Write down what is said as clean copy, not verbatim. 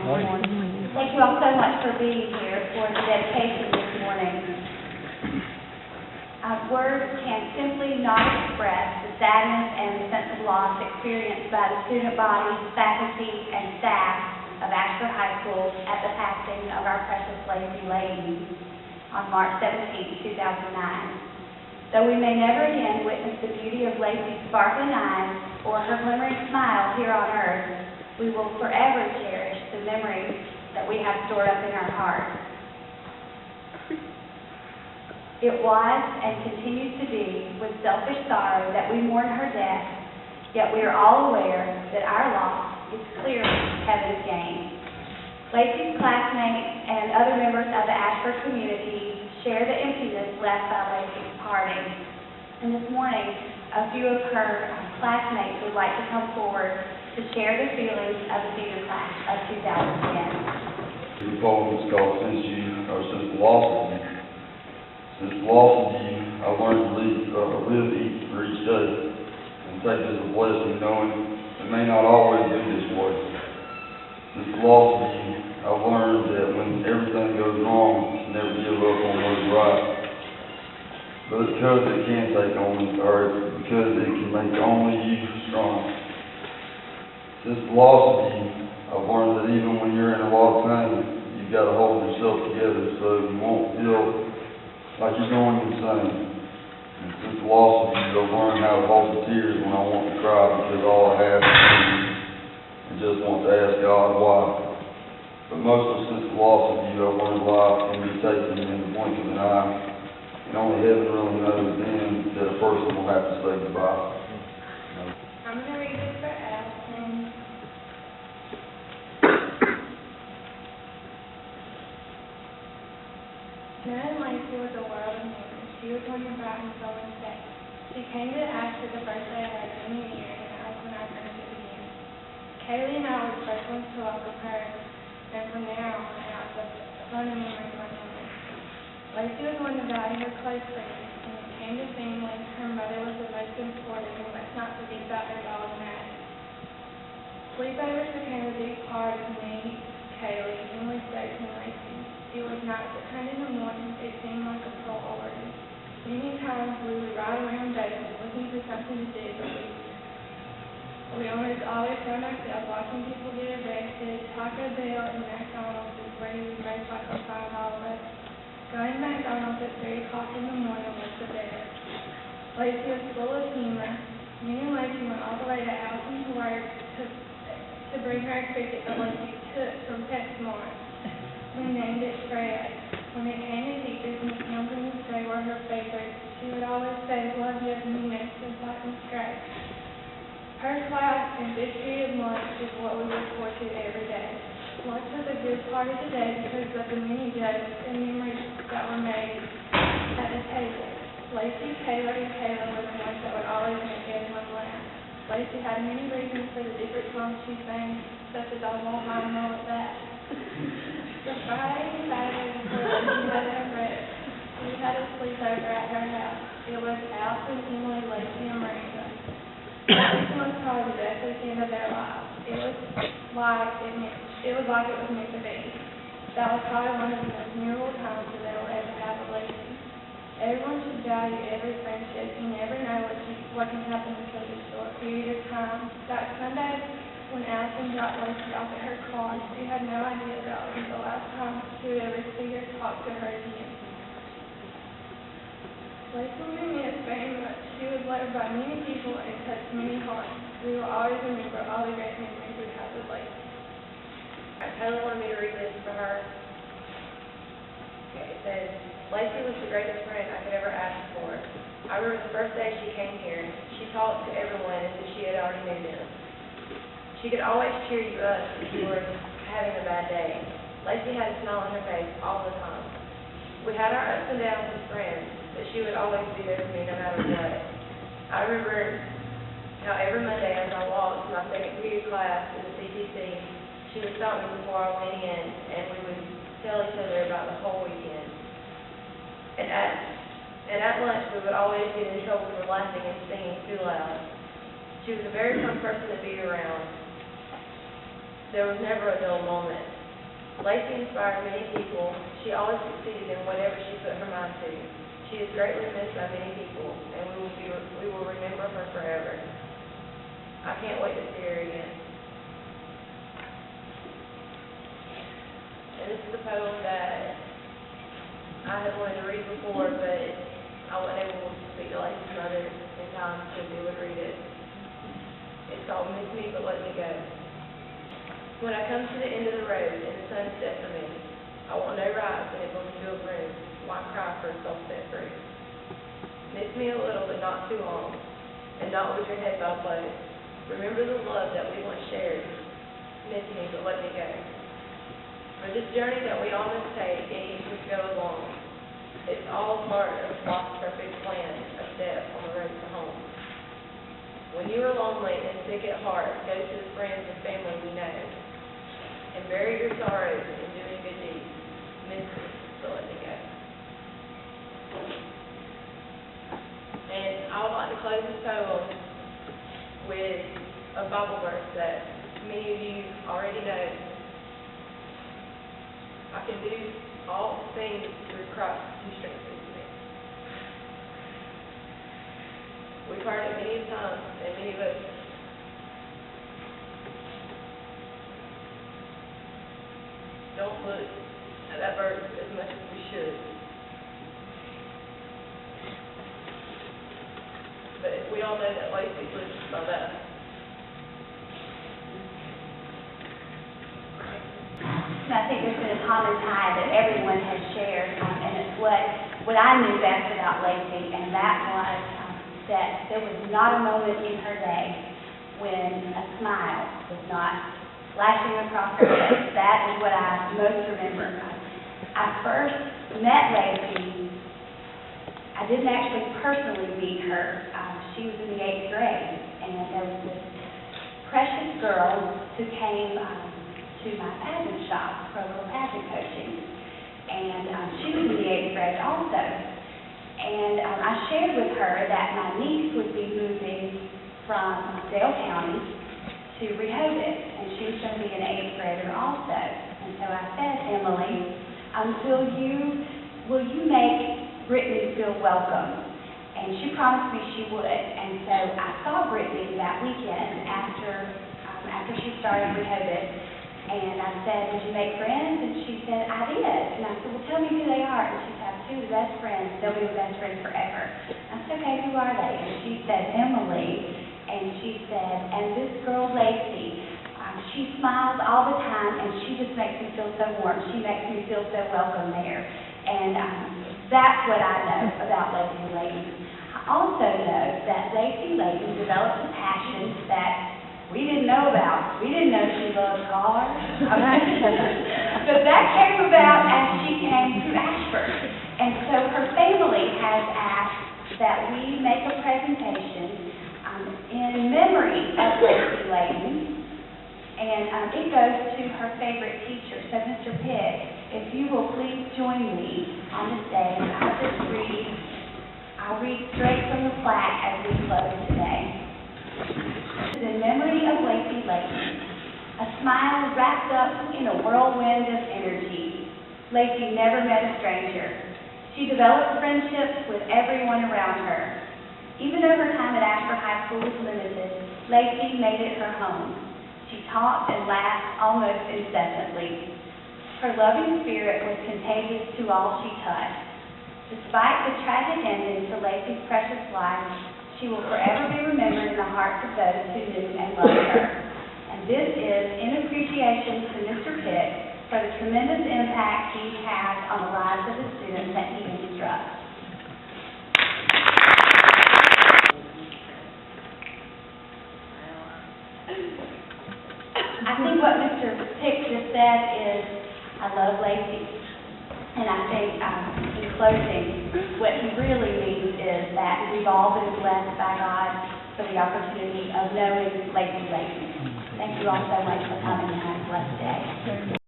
Thank you all so much for being here for the dedication this morning. Words can simply not express the sadness and the sense of loss experienced by the student body, faculty, and staff of Ashford High School at the passing of our precious Lacy Layton on March 17, 2009. Though we may never again witness the beauty of Lacy's sparkling eyes or her glimmering smile here on earth, we will forever cherish the memories that we have stored up in our hearts. It was and continues to be with selfish sorrow that we mourn her death, yet we are all aware that our loss is clearly heaven's gain. Lacy's classmates and other members of the Ashford community share the emptiness left by Lacy's parting. And this morning, a few of her classmates would like to come forward to share the feelings of the senior class of 2010. The poem is called Since the Loss of You. Since the loss of you, I've learned to live for each day and take it as a blessing, knowing it may not always be this way. Since the loss of you, I've learned that when everything goes wrong, never give up on what's right. But because it can take only, or because it can make only you strong. Since the loss of you, I've learned that even when you're in a lot of pain, you've got to hold yourself together so you won't feel like you're going insane. And since the loss of you, I've learned how to hold the tears when I want to cry because all I have is you and just want to ask God why. But mostly since the loss of you, I've learned life can be taken in the blink of an eye. And only heaven really knows then that a person will have to say goodbye. I'm going to read this for Allison. Nan Lacy was a world of woman. She was one who brought him so much day. She came to Ashford the first day of our junior year, and that was when our friendship began. Kaylee and I were the first ones to welcome her, and from there on out, the fun and memories went on. Lacy was one to value her close friends. When it came to family, her mother was the most important, and let's not forget about her dog, Matt. Sleepovers became a big part of me, Kaylee, Emily, Stokes, and Lacy. It was nights at 10 in the morning. It seemed like a tall order. Many times we would ride around daily looking for something to do, but we almost always found ourselves watching people get arrested. Taco Bell and McDonald's is where you would most likely find all of us. Going to McDonald's at 3 o'clock in the morning was the best. Lacy was full of humor. Me and Lacy went all the way to Alton to work to bring her a cricket that Lacy took from PetSmart. We named it Fred. When it came to teachers, Miss Hamilton would say were her favorites. She would always say, "Love you," and meanness, just like Miss Gray. Her class and this period lunch is what we look forward to every day. Lunch was a good part of the day because of the many jokes and memories that were made at the table. Lacy, Taylor, and Kayla were the ones that would always make everyone laugh. Lacy had many reasons for the different songs she sang, such as "I Won't Mind All of That." The Friday and Saturday before Lacy had her rest, we had a sleepover at her house. It was Allison, Emily, Lacy, and Miranda. That weekend was probably the best weekend of their lives. It was like it was meant to be. That was probably one of the most memorable times that they will ever have with Lacy. Everyone should value every friendship. You never know what can happen in such a short period of time. That Sunday, when Allison dropped Lacy off at her car, she had no idea that was the last time she would ever see or talk to her again. Lacy knew us very much. She was loved by many people and touched many hearts. We will always remember all the great memories we had with Lacy. Taylor wanted me to read this for her. Okay, it says, Lacy was the greatest friend I could ever ask for. I remember the first day she came here. She talked to everyone as if she had already knew them. She could always cheer you up if you were having a bad day. Lacy had a smile on her face all the time. We had our ups and downs as friends, but she would always be there for me no matter what. I remember how every Monday as I walked to my second period class in the CTC, she would stop me before I went in, and we would tell each other about the whole weekend. And at lunch, we would always get in trouble for laughing and singing too loud. She was a very fun person to be around. There was never a dull moment. Lacy inspired many people. She always succeeded in whatever she put her mind to. She is greatly missed by many people, and we will remember her forever. I can't wait to see her again. And this is a poem that I had wanted to read before, but I wasn't able to speak to Lacy's mother in time to be able to read it. It's called Miss Me But Let Me Go. When I come to the end of the road and the sun sets on me, I want no rise and it will fill room. Why cry for a soul set free? Miss me a little but not too long, and not with your head bowed low. Remember the love that we once shared. Miss me but let me go. For this journey that we all must take and each must go along, it's all part of God's perfect plan, a step on the road to home. When you are lonely and sick at heart, go to the friends and family we know, and bury your sorrows in doing good deeds. Miss me, so let me go. And I would like to close this poem with a Bible verse that many of you already know. I can do all things through Christ who strengthens me. We've heard it many times, and many of us don't look at that verse as much as we should. But we all know that Lacy lives by that. I think there's been a common tie that everyone has shared, and it's what I knew best about Lacy, and that was that there was not a moment in her day when a smile was not flashing across her face. That is what I most remember. I first met Lacy. I didn't actually personally meet her. She was in the 8th grade, and there was this precious girl who came to my pageant shop for a little pageant coaching, and she was in the 8th grade also. And I shared with her that my niece would be moving from Dale County to Rehobeth, and she was going to be an 8th grader also. And so I said, Emily, will you make Brittany feel welcome? And she promised me she would. And so I saw Brittany that weekend after she started Rehobeth. And I said, did you make friends? And she said, I did. And I said, well, tell me who they are. And she said, I have 2 of the best friends. They'll be the best friends forever. I said, okay, who are they? And she said, Emily. And she said, and this girl, Lacy, she smiles all the time, and she just makes me feel so warm. She makes me feel so welcome there. And that's what I know about Lacy Layton. I also know that Lacy Layton developed a passion that we didn't know about. We didn't know she loved cars. But that came about as she came to Ashford. And so her family has asked that we make a presentation in memory of Lacy Layton. And it goes to her favorite teacher. So Mr. Pich, if you will please join me on the stage. I'll read straight from the plaque as we close today. In memory of Lacy Layton, a smile wrapped up in a whirlwind of energy. Lacy never met a stranger. She developed friendships with everyone around her. Even though her time at Ashford High School was limited, Lacy made it her home. She talked and laughed almost incessantly. Her loving spirit was contagious to all she touched. Despite the tragic ending to Lacy's precious life, she will forever be remembered in the hearts of those who knew and loved her. And this is in appreciation to Mr. Pich for the tremendous impact he has on the lives of the students that he instructs. I think what Mr. Pich just said is, I love Lacy. And I think, in closing, what he really means is that we've all been blessed by God for the opportunity of knowing Lacy Layton. Thank you all so much for coming and have a blessed day.